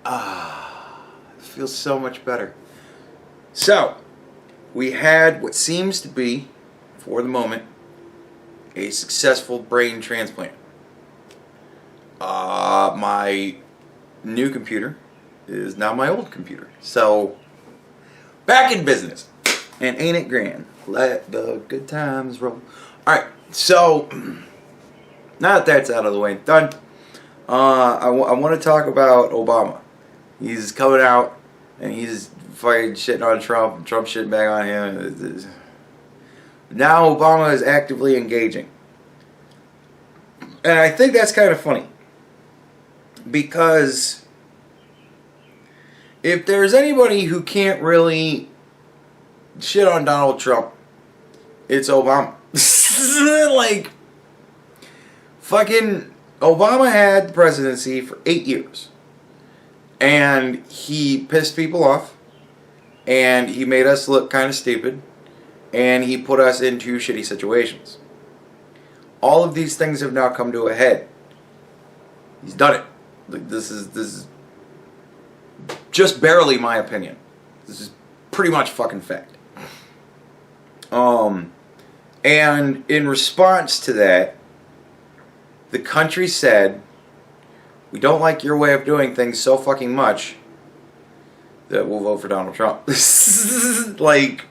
It feels so much better. So, we had what seems to be, for the moment, a successful brain transplant. My new computer is now my old computer. So, back in business. And ain't it grand? Let the good times roll. Alright, so, now that that's out of the way, done. I want to talk about Obama. He's coming out and he's fucking shitting on Trump, and Trump shitting back on him. Now Obama is actively engaging. And I think that's kind of funny. Because if there's anybody who can't really shit on Donald Trump, it's Obama. Like, fucking Obama had the presidency for 8 years. And he pissed people off. And he made us look kind of stupid. And he put us into shitty situations. All of these things have now come to a head. He's done it. Like, this is just barely my opinion. This is pretty much fucking fact. And in response to that, the country said, we don't like your way of doing things so fucking much that we'll vote for Donald Trump. Like,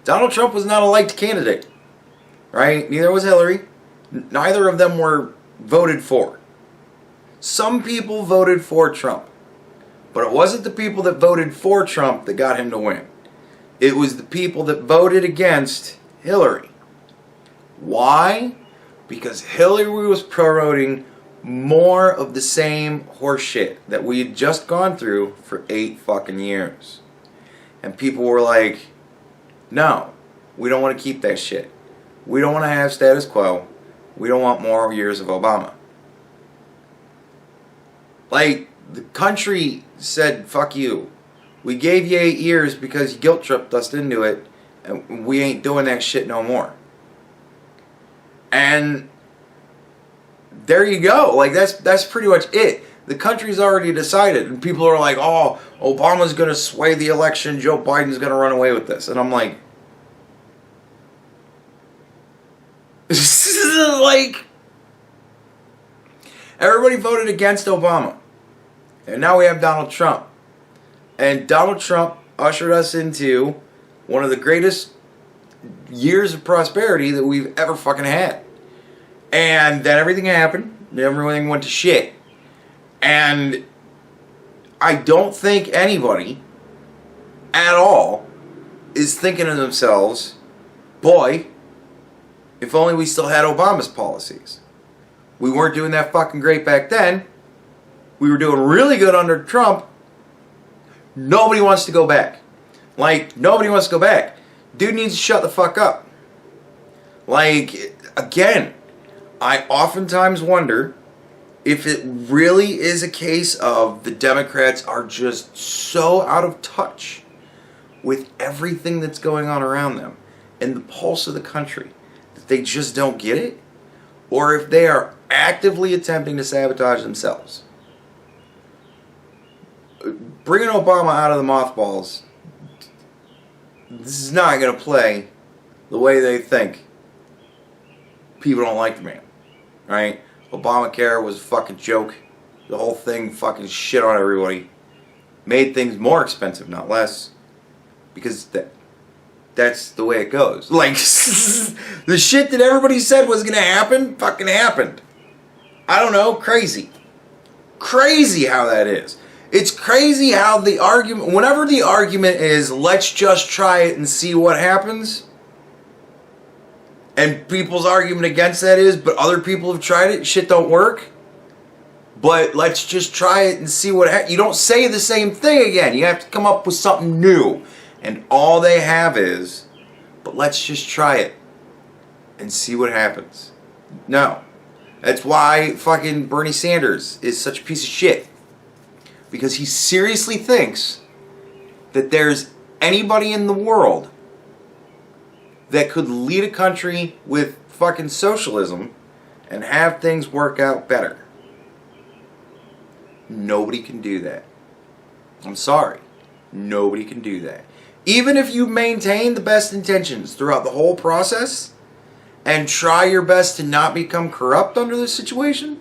Donald Trump was not a liked candidate, right? Neither was Hillary. Neither of them were voted for. Some people voted for Trump, but it wasn't the people that voted for Trump that got him to win. It was the people that voted against Hillary. Why? Because Hillary was promoting more of the same horseshit that we had just gone through for 8 fucking years. And people were like, no, we don't want to keep that shit. We don't want to have status quo. We don't want more years of Obama. Like, the country said, fuck you. We gave you 8 years because you guilt tripped us into it, and we ain't doing that shit no more. And there you go. Like, that's pretty much it. The country's already decided, and people are like, oh, Obama's going to sway the election, Joe Biden's going to run away with this. And I'm like, like, everybody voted against Obama. And now we have Donald Trump. And Donald Trump ushered us into one of the greatest years of prosperity that we've ever fucking had. And then everything happened. Everything went to shit. And I don't think anybody at all is thinking to themselves, boy, if only we still had Obama's policies. We weren't doing that fucking great back then. We were doing really good under Trump. Nobody wants to go back. Like, nobody wants to go back. Dude needs to shut the fuck up. Like, again, I oftentimes wonder if it really is a case of the Democrats are just so out of touch with everything that's going on around them and the pulse of the country that they just don't get it, or if they are actively attempting to sabotage themselves. Bringing Obama out of the mothballs, this is not going to play the way they think. People don't like the man, right? Obamacare was a fucking joke. The whole thing fucking shit on everybody. Made things more expensive, not less. Because that's the way it goes. Like, the shit that everybody said was going to happen, fucking happened. I don't know, crazy. Crazy how that is. It's crazy how the argument, whenever the argument is, let's just try it and see what happens, and people's argument against that is, but other people have tried it, shit don't work, but let's just try it and see what happens. You don't say the same thing again. You have to come up with something new. And all they have is, but let's just try it and see what happens. No. That's why fucking Bernie Sanders is such a piece of shit. Because he seriously thinks that there's anybody in the world that could lead a country with fucking socialism and have things work out better. Nobody can do that. I'm sorry. Nobody can do that. Even if you maintain the best intentions throughout the whole process and try your best to not become corrupt under this situation,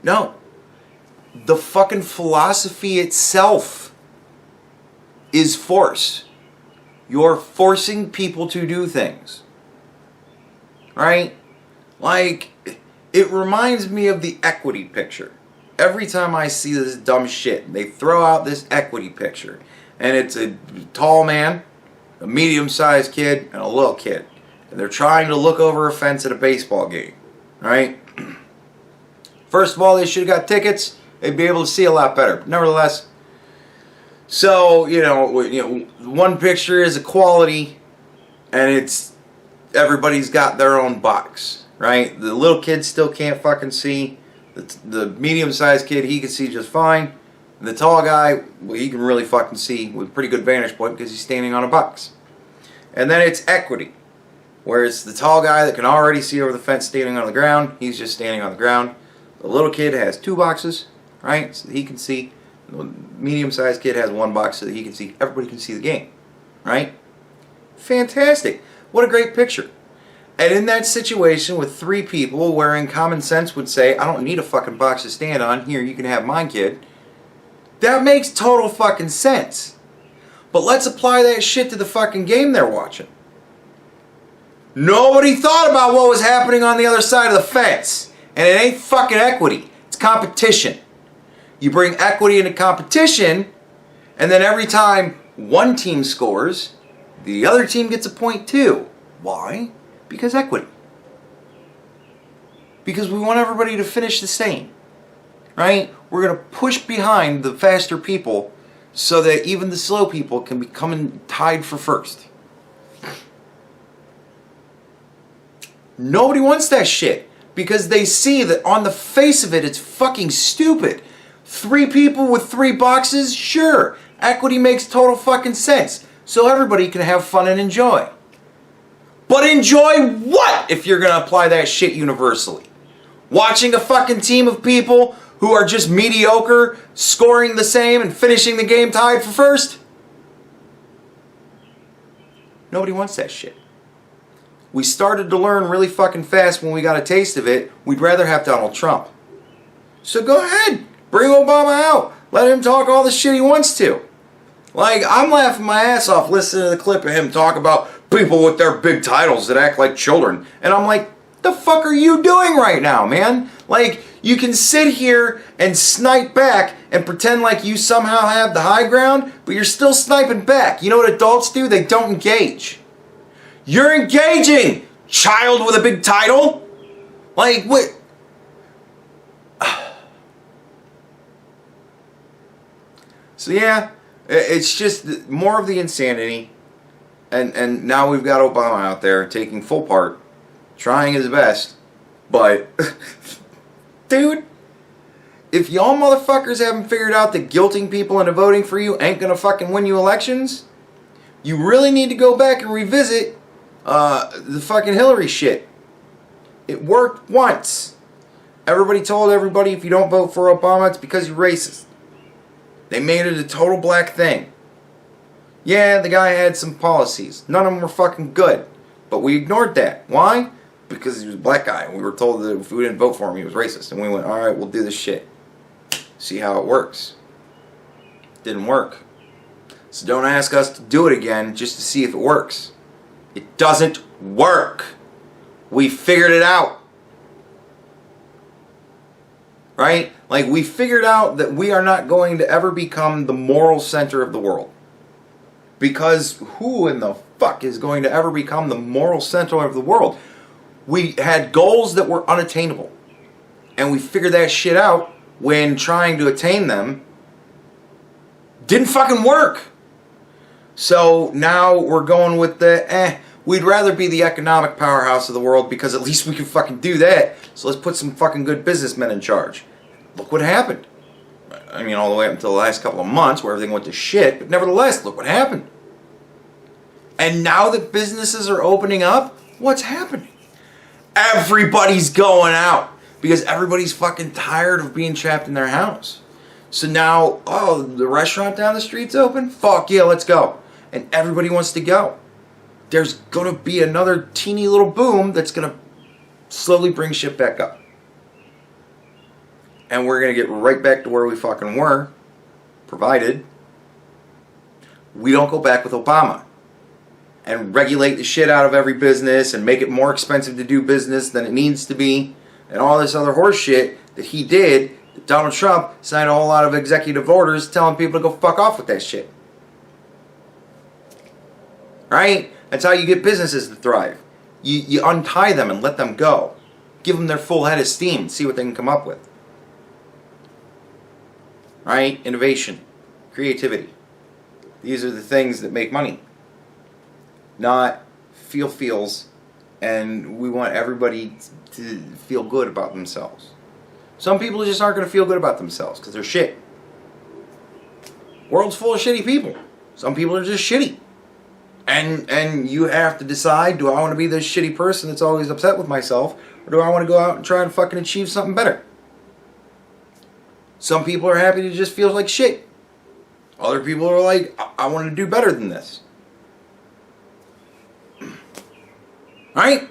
no. The fucking philosophy itself is force. You're forcing people to do things. Right? Like, it reminds me of the equity picture. Every time I see this dumb shit, they throw out this equity picture. And it's a tall man, a medium-sized kid, and a little kid. And they're trying to look over a fence at a baseball game. Right? First of all, they should have got tickets. They'd be able to see a lot better. But nevertheless, so, one picture is equality, and it's everybody's got their own box, right? The little kid still can't fucking see. The medium-sized kid, he can see just fine. And the tall guy, well, he can really fucking see with a pretty good vantage point because he's standing on a box. And then it's equity, where it's the tall guy that can already see over the fence standing on the ground. He's just standing on the ground. The little kid has two boxes, right, so that he can see. The medium-sized kid has one box so that he can see. Everybody can see the game, right? Fantastic. What a great picture. And in that situation with three people wherein common sense would say, I don't need a fucking box to stand on. Here, you can have mine, kid. That makes total fucking sense. But let's apply that shit to the fucking game they're watching. Nobody thought about what was happening on the other side of the fence. And it ain't fucking equity. It's competition. You bring equity into competition, and then every time one team scores, the other team gets a point too. Why? Because equity. Because we want everybody to finish the same. Right? We're going to push behind the faster people so that even the slow people can be coming tied for first. Nobody wants that shit because they see that on the face of it, it's fucking stupid. Three people with three boxes? Sure. Equity makes total fucking sense. So everybody can have fun and enjoy. But enjoy what if you're going to apply that shit universally? Watching a fucking team of people who are just mediocre, scoring the same and finishing the game tied for first? Nobody wants that shit. We started to learn really fucking fast when we got a taste of it. We'd rather have Donald Trump. So go ahead. Bring Obama out. Let him talk all the shit he wants to. Like, I'm laughing my ass off listening to the clip of him talk about people with their big titles that act like children. And I'm like, the fuck are you doing right now, man? Like, you can sit here and snipe back and pretend like you somehow have the high ground, but you're still sniping back. You know what adults do? They don't engage. You're engaging, child with a big title. Like, what? So yeah, it's just more of the insanity. And now we've got Obama out there taking full part, trying his best. But, dude, if y'all motherfuckers haven't figured out that guilting people into voting for you ain't gonna fucking win you elections, you really need to go back and revisit the fucking Hillary shit. It worked once. Everybody told everybody if you don't vote for Obama, it's because you're racist. They made it a total black thing. Yeah, the guy had some policies. None of them were fucking good. But we ignored that. Why? Because he was a black guy. And we were told that if we didn't vote for him, he was racist. And we went, alright, we'll do this shit. See how it works. Didn't work. So don't ask us to do it again just to see if it works. It doesn't work. We figured it out. Right? Like, we figured out that we are not going to ever become the moral center of the world. Because who in the fuck is going to ever become the moral center of the world? We had goals that were unattainable. And we figured that shit out when trying to attain them didn't fucking work. So now we're going with the, we'd rather be the economic powerhouse of the world because at least we can fucking do that. So let's put some fucking good businessmen in charge. Look what happened. I mean, all the way up until the last couple of months where everything went to shit, but nevertheless, look what happened. And now that businesses are opening up, what's happening? Everybody's going out. Because everybody's fucking tired of being trapped in their house. So now, oh, the restaurant down the street's open? Fuck yeah, let's go. And everybody wants to go. There's going to be another teeny little boom that's going to slowly bring shit back up. And we're going to get right back to where we fucking were, provided we don't go back with Obama and regulate the shit out of every business and make it more expensive to do business than it needs to be and all this other horse shit that he did. Donald Trump signed a whole lot of executive orders telling people to go fuck off with that shit. Right? That's how you get businesses to thrive. You untie them and let them go. Give them their full head of steam and see what they can come up with. Right? Innovation. Creativity. These are the things that make money. Not feels, and we want everybody to feel good about themselves. Some people just aren't going to feel good about themselves because they're shit. World's full of shitty people. Some people are just shitty. And you have to decide, do I want to be this shitty person that's always upset with myself, or do I want to go out and try and fucking achieve something better? Some people are happy to just feel like shit. Other people are like, I want to do better than this. Right?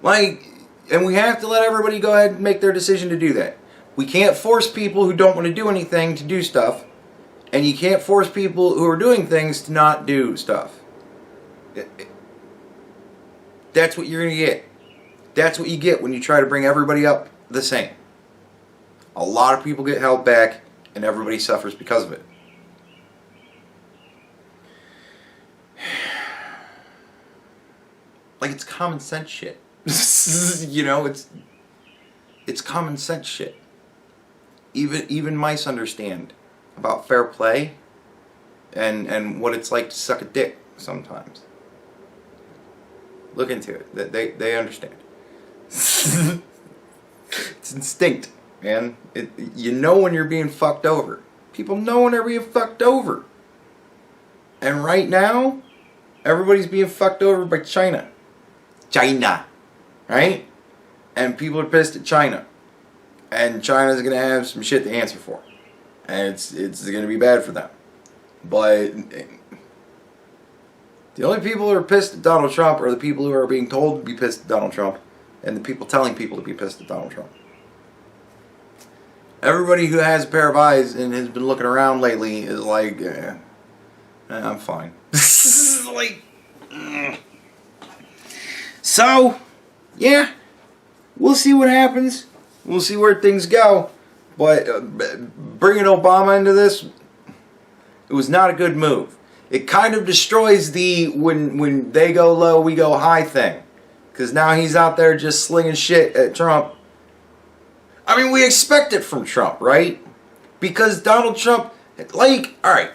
Like, and we have to let everybody go ahead and make their decision to do that. We can't force people who don't want to do anything to do stuff, and you can't force people who are doing things to not do stuff. That's what you're going to get. That's what you get when you try to bring everybody up the same. A lot of people get held back, and everybody suffers because of it. Like, it's common sense shit. You know, it's common sense shit. Even mice understand about fair play and what it's like to suck a dick sometimes. Look into it. They understand. It's instinct, man. You know when you're being fucked over. People know when they're being fucked over. And right now, everybody's being fucked over by China. China. Right? And people are pissed at China. And China's going to have some shit to answer for. And it's going to be bad for them. But the only people who are pissed at Donald Trump are the people who are being told to be pissed at Donald Trump. And the people telling people to be pissed at Donald Trump. Everybody who has a pair of eyes and has been looking around lately is like, I'm fine. Like, so, yeah, we'll see what happens. We'll see where things go. But bringing Obama into this, it was not a good move. It kind of destroys the when they go low, we go high thing. Because now he's out there just slinging shit at Trump. I mean, we expect it from Trump, right? Because Donald Trump, like, alright,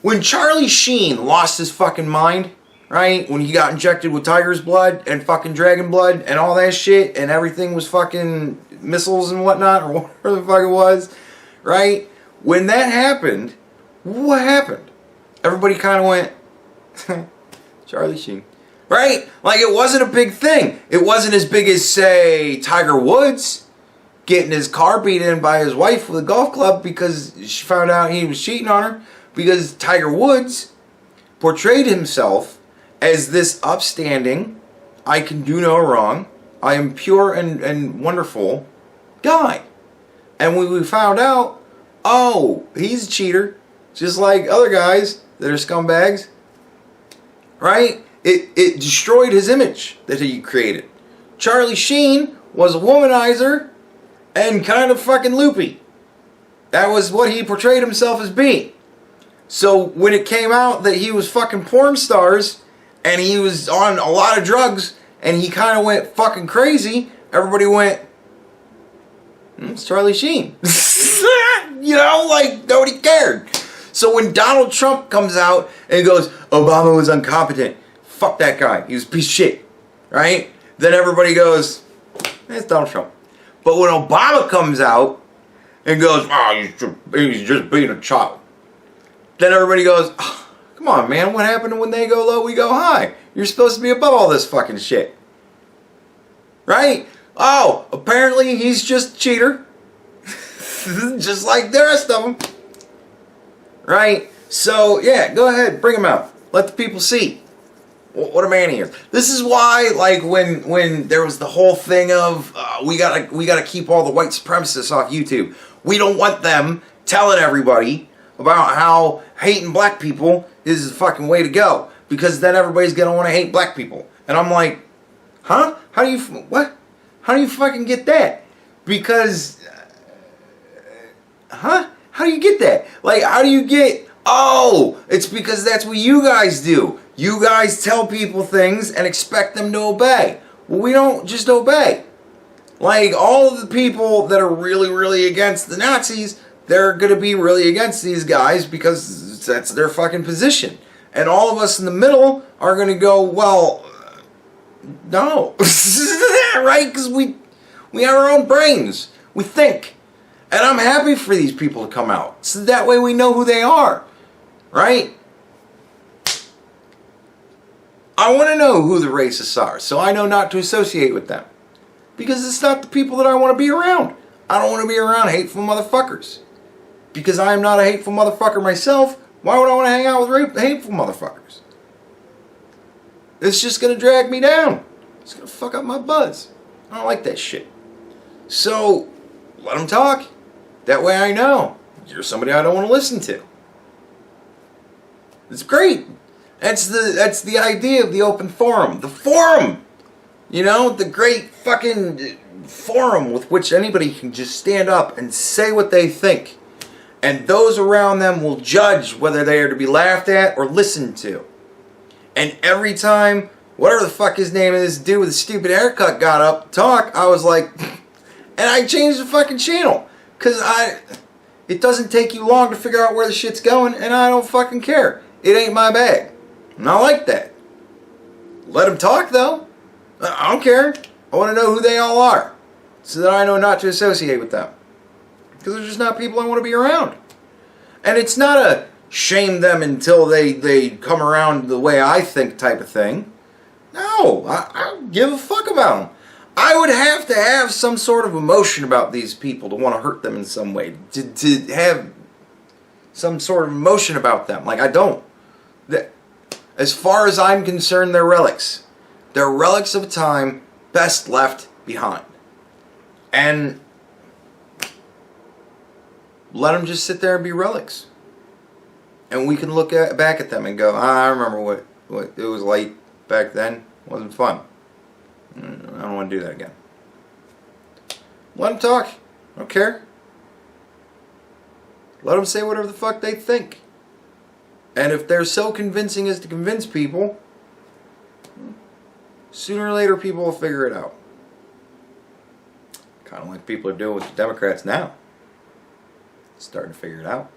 when Charlie Sheen lost his fucking mind, right? When he got injected with tiger's blood and fucking dragon blood and all that shit and everything was fucking missiles and whatnot, or whatever the fuck it was, right? When that happened, what happened? Everybody kind of went, Charlie Sheen. Right? Like, it wasn't a big thing. It wasn't as big as, say, Tiger Woods getting his car beat in by his wife with a golf club because she found out he was cheating on her. Because Tiger Woods portrayed himself as this upstanding, I can do no wrong, I am pure and wonderful guy. And when we found out, oh, he's a cheater, just like other guys that are scumbags, right? It destroyed his image that he created. Charlie Sheen was a womanizer and kind of fucking loopy. That was what he portrayed himself as being. So when it came out that he was fucking porn stars and he was on a lot of drugs and he kind of went fucking crazy, everybody went, it's Charlie Sheen. You know, like, nobody cared. So when Donald Trump comes out and goes, Obama was incompetent, fuck that guy, he was a piece of shit, right? Then everybody goes, it's Donald Trump. But when Obama comes out and goes, he's just being a child, then everybody goes, oh, come on, man, what happened when they go low, we go high? You're supposed to be above all this fucking shit. Right? Oh, apparently he's just a cheater. Just like the rest of them. Right? So, yeah, go ahead. Bring him out. Let the people see what a man he is. This is why, like, when there was the whole thing of we gotta keep all the white supremacists off YouTube. We don't want them telling everybody about how hating black people is the fucking way to go, because then everybody's gonna want to hate black people. And I'm like, huh? How do you what? How do you fucking get that? Because, huh? How do you get that? Like, how do you get? Oh, it's because that's what you guys do. You guys tell people things and expect them to obey. Well, we don't just obey. Like, all of the people that are really, really against the Nazis, they're going to be really against these guys because that's their fucking position. And all of us in the middle are going to go, well, no. Right? Because we have our own brains. We think. And I'm happy for these people to come out. So that way we know who they are. Right? I want to know who the racists are, so I know not to associate with them. Because it's not the people that I want to be around. I don't want to be around hateful motherfuckers. Because I am not a hateful motherfucker myself, why would I want to hang out with hateful motherfuckers? It's just going to drag me down. It's going to fuck up my buzz. I don't like that shit. So, let them talk. That way I know you're somebody I don't want to listen to. It's great. That's the idea of the open forum. The forum! You know, the great fucking forum with which anybody can just stand up and say what they think. And those around them will judge whether they are to be laughed at or listened to. And every time, whatever the fuck his name is, dude with the stupid haircut got up to talk, I was like, and I changed the fucking channel. Because it doesn't take you long to figure out where the shit's going, and I don't fucking care. It ain't my bag. And I like that. Let them talk, though. I don't care. I want to know who they all are, so that I know not to associate with them. Because they're just not people I want to be around. And it's not a shame them until they come around the way I think type of thing. No, I don't give a fuck about them. I would have to have some sort of emotion about these people to want to hurt them in some way. To have some sort of emotion about them. Like, I don't. As far as I'm concerned, they're relics. They're relics of a time best left behind. And let them just sit there and be relics. And we can look back at them and go, I remember what it was like back then. It wasn't fun. I don't want to do that again. Let them talk. I don't care. Let them say whatever the fuck they think. And if they're so convincing as to convince people, sooner or later people will figure it out. Kind of like people are doing with the Democrats now. Starting to figure it out.